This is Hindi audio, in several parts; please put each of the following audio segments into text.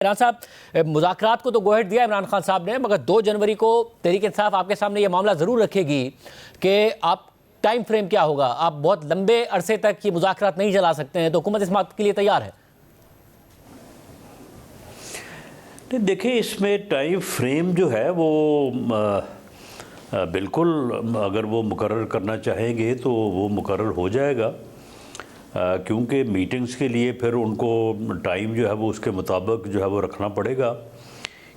इमरान साहब, मुज़ाकरात को तो गो अहेड दिया इमरान खान साहब ने, मगर 2 जनवरी को तहरीक इंसाफ आपके सामने ये मामला ज़रूर रखेगी कि आप टाइम फ्रेम क्या होगा, आप बहुत लंबे अरसे तक ये मुज़ाकरात नहीं चला सकते हैं, तो हुकूमत इस बात के लिए तैयार है? नहीं, देखिए, इसमें टाइम फ्रेम जो है वो बिल्कुल अगर वो मुकर्रर करना चाहेंगे तो वो मुकर्रर हो जाएगा, क्योंकि मीटिंग्स के लिए फिर उनको टाइम जो है वो उसके मुताबिक जो है वो रखना पड़ेगा,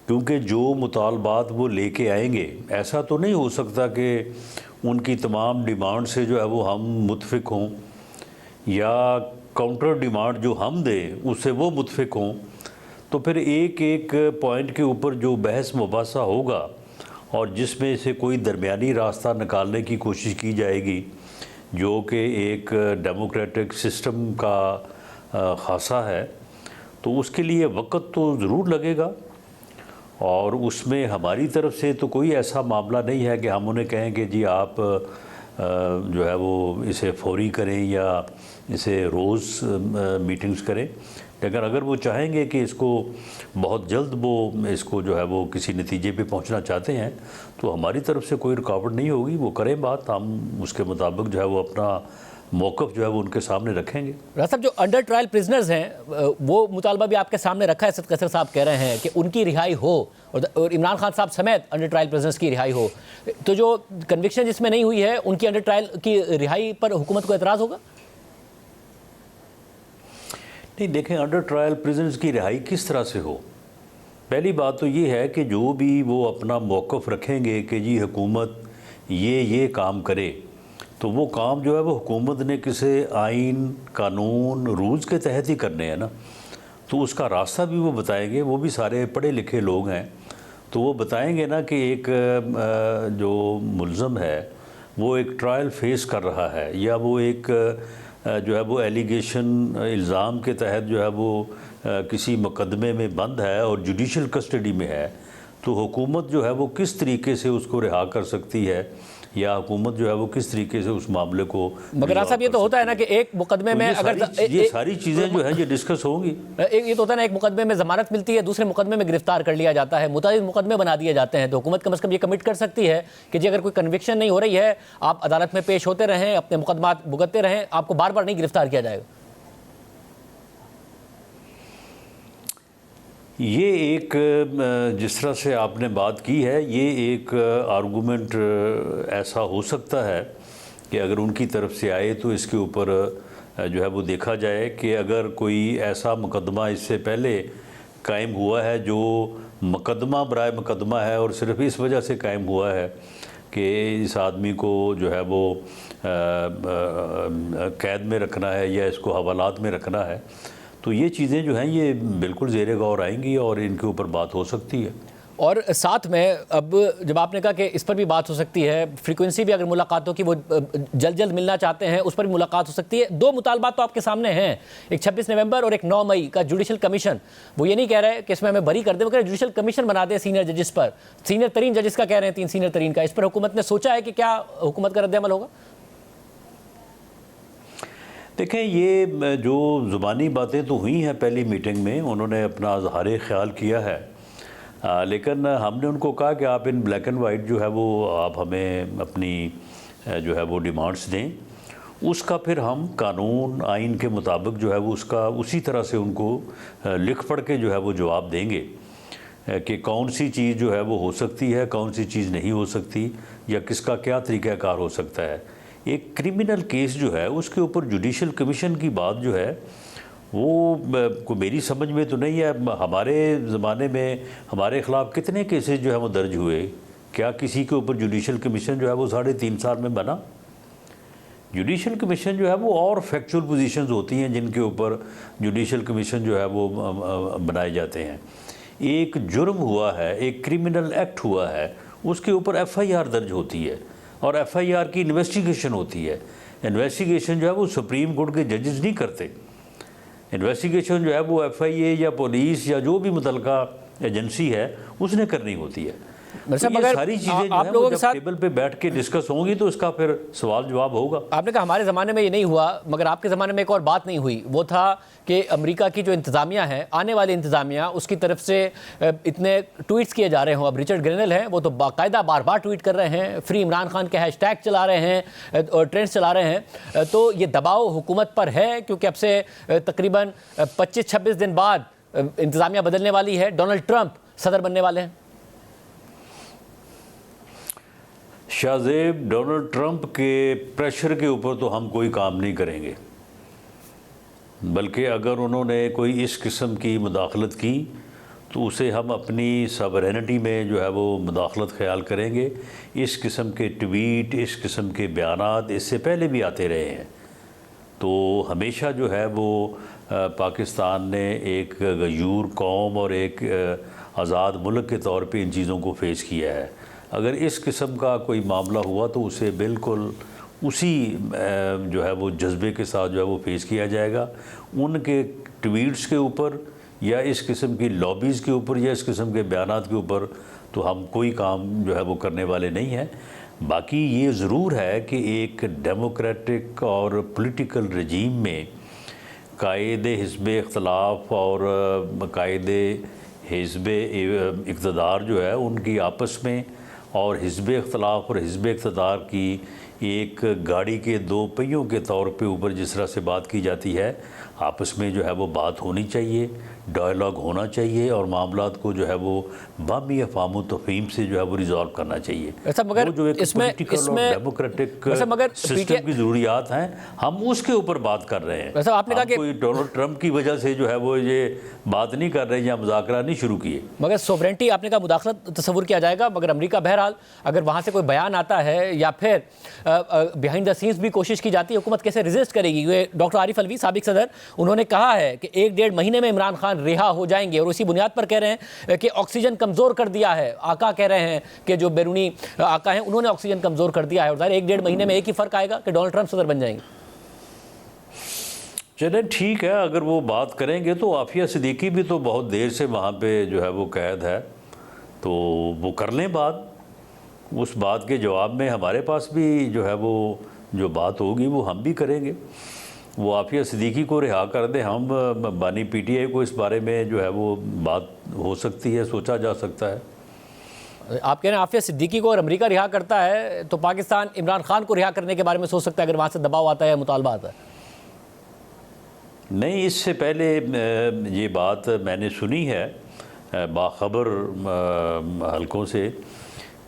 क्योंकि जो मुतालबात वो लेके आएंगे ऐसा तो नहीं हो सकता कि उनकी तमाम डिमांड से जो है वो हम मुतफिक हों या काउंटर डिमांड जो हम दें उससे वो मुतफिक हों। तो फिर एक एक पॉइंट के ऊपर जो बहस मुबासा होगा और जिसमें से कोई दरमियानी रास्ता निकालने की कोशिश की जाएगी, जो कि एक डेमोक्रेटिक सिस्टम का खासा है, तो उसके लिए वक्त तो ज़रूर लगेगा। और उसमें हमारी तरफ से तो कोई ऐसा मामला नहीं है कि हम उन्हें कहें कि जी आप जो है वो इसे फौरी करें या इसे रोज़ मीटिंग्स करें। लेकिन अगर वो चाहेंगे कि इसको बहुत जल्द वो इसको जो है वो किसी नतीजे पे पहुंचना चाहते हैं, तो हमारी तरफ से कोई रुकावट नहीं होगी, वो करें बात, हम उसके मुताबिक जो है वो अपना मौक़िफ़ जो है वो उनके सामने रखेंगे। राज साहब, जो अंडर ट्रायल प्रिजनर्स हैं वो मुतालबा भी आपके सामने रखा है। सद कसर साहब कह रहे हैं कि उनकी रिहाई हो और इमरान खान साहब समेत अंडर ट्रायल प्रिजनर्स की रिहाई हो। तो जो कन्विक्शन जिसमें नहीं हुई है उनकी अंडर ट्रायल की रिहाई पर हुकूमत को एतराज़ होगा? नहीं, देखें, अंडर ट्रायल प्रिजनर्स की रिहाई किस तरह से हो, पहली बात तो ये है कि जो भी वो अपना मौक़िफ़ रखेंगे कि जी हुकूमत ये काम करे, तो वो काम जो है वो हुकूमत ने किसी आइन, कानून, रूल्स के तहत ही करने हैं ना, तो उसका रास्ता भी वो बताएंगे। वो भी सारे पढ़े लिखे लोग हैं, तो वो बताएंगे ना कि एक जो मुल्ज़म है वो एक ट्रायल फेस कर रहा है या वो एक जो है वो एलिगेशन, इल्ज़ाम के तहत जो है वो किसी मुकदमे में बंद है और जुडिशल कस्टडी में है, तो हुकूमत जो है वो किस तरीके से उसको रिहा कर सकती है या हुकूमत जो है वो किस तरीके से उस मामले को। मगर साहब, ये तो होता है ना कि एक मुकदमे में अगर ये सारी चीज़ें जो है ये डिस्कस होंगी। ये तो होता है ना, एक मुकदमे में ज़मानत मिलती है, दूसरे मुकदमे में गिरफ्तार कर लिया जाता है, मुताबिक मुकदमे बना दिए जाते हैं, तो हुकूमत कम से कम ये कमिट कर सकती है कि जी अगर कोई कन्विक्शन नहीं हो रही है, आप अदालत में पेश होते रहें, अपने मुकदमात भुगतते रहें, आपको बार बार नहीं गिरफ्तार किया जाएगा। ये एक जिस तरह से आपने बात की है, ये एक आर्गूमेंट ऐसा हो सकता है कि अगर उनकी तरफ से आए तो इसके ऊपर जो है वो देखा जाए कि अगर कोई ऐसा मुकदमा इससे पहले कायम हुआ है जो मुकदमा बराए मुकदमा है और सिर्फ इस वजह से कायम हुआ है कि इस आदमी को जो है वो कैद में रखना है या इसको हवालात में रखना है, तो ये चीज़ें जो हैं ये बिल्कुल ज़ेरे गौर आएंगी और इनके ऊपर बात हो सकती है। और साथ में अब जब आपने कहा कि इस पर भी बात हो सकती है, फ्रीक्वेंसी भी अगर मुलाकातों की वो जल्द मिलना चाहते हैं उस पर भी मुलाकात हो सकती है। 2 मुतालबात तो आपके सामने हैं, एक 26 नवंबर और एक 9 मई का जुडिशल कमीशन। वो ये नहीं कह रहे कि इसमें हमें बरी कर दे, वो कह रहे जुडिशल कमीशन बना दे सीनियर जजेस पर, सीनियर तरीन जजेस का कह रहे हैं, 3 सीनियर तरीन का। इस पर हुकूमत ने सोचा है कि क्या हुकूमत का रद्द-ए-अमल होगा? देखें, ये जो ज़ुबानी बातें तो हुई हैं पहली मीटिंग में, उन्होंने अपना इज़हार ख़्याल किया है, लेकिन हमने उनको कहा कि आप इन ब्लैक एंड वाइट जो है वो आप हमें अपनी जो है वो डिमांड्स दें, उसका फिर हम कानून, आइन के मुताबिक जो है वो उसका उसी तरह से उनको लिख पढ़ के जो है वो जवाब देंगे कि कौन सी चीज़ जो है वो हो सकती है, कौन सी चीज़ नहीं हो सकती या किसका क्या तरीक़ाकार हो सकता है। एक क्रिमिनल केस जो है उसके ऊपर जुडिशल कमीशन की बात जो है वो को मेरी समझ में तो नहीं है। हमारे ज़माने में हमारे ख़िलाफ़ कितने केसेस जो है वो दर्ज हुए, क्या किसी के ऊपर जुडिशल कमीशन जो है वो 3.5 साल में बना? जुडिशल कमीशन जो है वो और फैक्चुअल पोजीशंस होती हैं जिनके ऊपर जुडिशल कमीशन जो है वो बनाए जाते हैं। एक जुर्म हुआ है, एक क्रिमिनल एक्ट हुआ है, उसके ऊपर FIR दर्ज होती है और FIR की इन्वेस्टिगेशन होती है। इन्वेस्टिगेशन जो है वो सुप्रीम कोर्ट के जजेस नहीं करते, इन्वेस्टिगेशन जो है वो FIA या पुलिस या जो भी मुतलका एजेंसी है उसने करनी होती है। मतलब तो ये मगर सारी चीज़ें जो आप है लोगों वो के जब साथ टेबल पे बैठ के डिस्कस होंगी तो इसका फिर सवाल जवाब होगा। आपने कहा हमारे ज़माने में ये नहीं हुआ, मगर आपके ज़माने में एक और बात नहीं हुई, वो था कि अमेरिका की जो इंतज़ामिया है, आने वाली इंतज़ामिया, उसकी तरफ से इतने ट्वीट्स किए जा रहे हों। अब रिचर्ड ग्रेनल हैं, वो तो बाकायदा बार बार ट्वीट कर रहे हैं, फ्री इमरान खान के हैशटैग चला रहे हैं और ट्रेंड्स चला रहे हैं। तो ये दबाव हुकूमत पर है, क्योंकि अब से तकरीबन 25-26 दिन बाद इंतज़ामिया बदलने वाली है, डोनाल्ड ट्रंप सदर बनने वाले हैं। शाहजेब, डोनाल्ड ट्रंप के प्रेशर के ऊपर तो हम कोई काम नहीं करेंगे, बल्कि अगर उन्होंने कोई इस किस्म की मुदाखलत की तो उसे हम अपनी सवरेनिटी में जो है वो मुदाखलत ख्याल करेंगे। इस किस्म के ट्वीट, इस किस्म के बयानात इससे पहले भी आते रहे हैं। तो हमेशा जो है वो पाकिस्तान ने एक गयूर कौम और एक आज़ाद मुल्क के तौर पे इन चीज़ों को फेस किया है। अगर इस किस्म का कोई मामला हुआ तो उसे बिल्कुल उसी जो है वो जज्बे के साथ जो है वो फेस किया जाएगा। उनके ट्वीट्स के ऊपर या इस किस्म की लॉबीज़ के ऊपर या इस किस्म के बयानात के ऊपर तो हम कोई काम जो है वो करने वाले नहीं हैं। बाकी ये ज़रूर है कि एक डेमोक्रेटिक और पॉलिटिकल रजीम में कायदे हिज़्ब इख्तलाफ और कायदे हिज़्ब इक़्तिदार जो है उनकी आपस में, और हिज़्ब इख्तलाफ और हिज़्ब इक़्तिदार की एक गाड़ी के दो पहियों के तौर पे ऊपर जिस तरह से बात की जाती है, आपस में जो है वो बात होनी चाहिए, डायलॉग होना चाहिए और मामलात को जो है वो बामी अफ़ाम तफ़हीम से जो है वो रिजॉल्व करना चाहिए। ऐसा मगर वो जो एक पॉलिटिकल और डेमोक्रेटिक सिस्टम की ज़रूरियात हैं, हम उसके ऊपर बात कर रहे हैं। वैसे आपने कहा कि कोई डोनाल्ड ट्रंप की वजह से जो है वो ये बात नहीं कर रहे या मुज़ाकरा नहीं शुरू किए। मगर सोवरेंटी आपने कहा मुदाखलत तस्वुर किया जाएगा, मगर अमेरिका बहरहाल अगर वहाँ से कोई बयान आता है या फिर बिहाइंड द सीन्स भी कोशिश की जाती है, हुकूमत कैसे रेजिस्ट करेगी? डॉक्टर आरिफ अलवी साबिक सदर, उन्होंने कहा है कि 1-1.5 महीने में इमरान खान रिहा हो जाएंगे, और उसी बुनियाद पर कह रहे हैं कि ऑक्सीजन कमज़ोर कर दिया है। आका कह रहे हैं कि जो बैरूनी आका हैं उन्होंने ऑक्सीजन कमज़ोर कर दिया है, और 1-1.5 महीने में एक ही फ़र्क आएगा कि डोनाल्ड ट्रंप सदर बन जाएंगे। चलें ठीक है, अगर वो बात करेंगे तो आफिया सिद्दीकी भी तो बहुत देर से वहाँ पे जो है वो कैद है, तो वो कर लें बात। उस बात के जवाब में हमारे पास भी जो है वो जो बात होगी वो हम भी करेंगे। वो आफिया सिद्दीकी को रिहा कर दें, हम बानी पीटीआई को इस बारे में जो है वो बात हो सकती है, सोचा जा सकता है। आप कह रहे हैं आफिया सिद्दीकी को और अमेरिका रिहा करता है तो पाकिस्तान इमरान खान को रिहा करने के बारे में सोच सकता है, अगर वहाँ से दबाव आता है या मुतालबा आता है? नहीं, इससे पहले ये बात मैंने सुनी है बाखबर हलकों से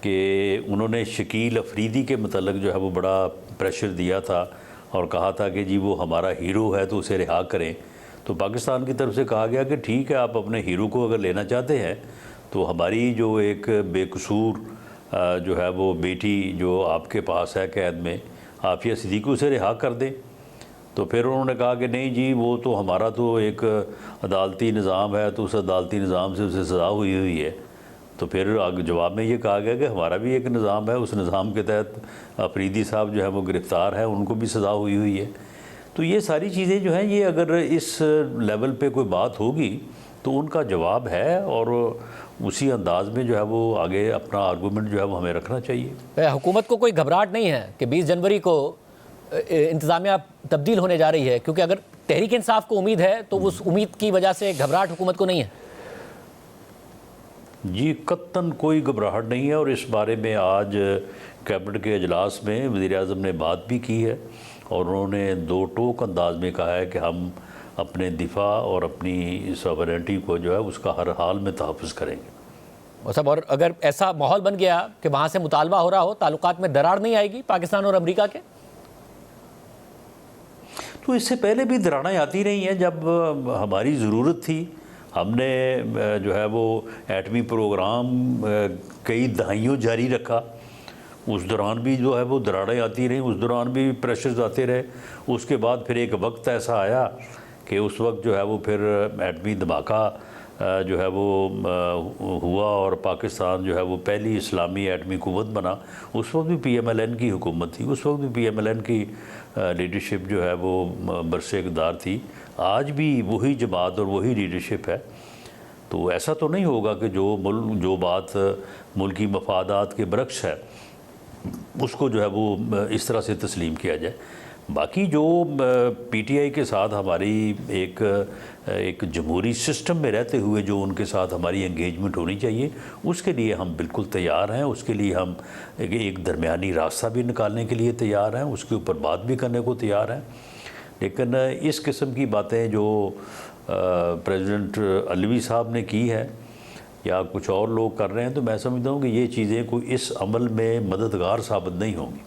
कि उन्होंने शकील अफरीदी के मतलब जो है वो बड़ा प्रेशर दिया था और कहा था कि जी वो हमारा हीरो है तो उसे रिहा करें। तो पाकिस्तान की तरफ से कहा गया कि ठीक है, आप अपने हीरो को अगर लेना चाहते हैं तो हमारी जो एक बेकसूर जो है वो बेटी जो आपके पास है कैद में, आफिया सिद्दीकी, उसे रिहा कर दें। तो फिर उन्होंने कहा कि नहीं जी, वो तो हमारा तो एक अदालती निज़ाम है, तो उस अदालती निज़ाम से उसे सज़ा हुई है। तो फिर जवाब में ये कहा गया कि हमारा भी एक निज़ाम है, उस निज़ाम के तहत अफरीदी साहब जो है वो गिरफ़्तार हैं, उनको भी सज़ा हुई है। तो ये सारी चीज़ें जो हैं, ये अगर इस लेवल पे कोई बात होगी तो उनका जवाब है, और उसी अंदाज में जो है वो आगे अपना आर्गूमेंट जो है वो हमें रखना चाहिए। हुकूमत को कोई घबराहट नहीं है कि 20 जनवरी को इंतज़ामिया तब्दील होने जा रही है? क्योंकि अगर तहरीक इंसाफ को उम्मीद है तो उस उम्मीद की वजह से घबराहट हुकूमत को नहीं है। जी कत्तन कोई घबराहट नहीं है, और इस बारे में आज कैबिनेट के अजलास में वज़ीर-ए-आज़म ने बात भी की है, और उन्होंने दो टोक अंदाज में कहा है कि हम अपने दिफा और अपनी सॉवरेनिटी को जो है उसका हर हाल में तहफ़्फ़ुज़ करेंगे। और सब, और अगर ऐसा माहौल बन गया कि वहाँ से मुतालबा हो रहा हो, ताल्लुकात में दरार नहीं आएगी पाकिस्तान और अमेरिका के? तो इससे पहले भी दरारें आती रही हैं। जब हमारी ज़रूरत थी, हमने जो है वो एटमी प्रोग्राम कई दहाइयों जारी रखा, उस दौरान भी जो है वो दरारें आती रहीं, उस दौरान भी प्रेशर्स आते रहे। उसके बाद फिर एक वक्त ऐसा आया कि उस वक्त जो है वो फिर एटमी धमाका जो है वो हुआ, और पाकिस्तान जो है वो पहली इस्लामी एटमी कुव्वत बना। उस वक्त भी PMLN की हुकूमत थी, उस वक्त भी PMLN की लीडरशिप जो है वो बरसे इक़्तिदार थी। आज भी वही जमात और वही लीडरशिप है। तो ऐसा तो नहीं होगा कि जो बात मुल्की मफादात के बरक्स है उसको जो है वो इस तरह से तस्लीम किया जाए। बाकी जो पीटीआई के साथ हमारी एक जमहूरी सिस्टम में रहते हुए जो उनके साथ हमारी एंगेजमेंट होनी चाहिए, उसके लिए हम बिल्कुल तैयार हैं। उसके लिए हम एक दरमियानी रास्ता भी निकालने के लिए तैयार हैं, उसके ऊपर बात भी करने को तैयार हैं। लेकिन इस किस्म की बातें जो प्रेसिडेंट अलवी साहब ने की है या कुछ और लोग कर रहे हैं, तो मैं समझता हूँ कि ये चीज़ें कोई इस अमल में मददगार साबित नहीं होंगी।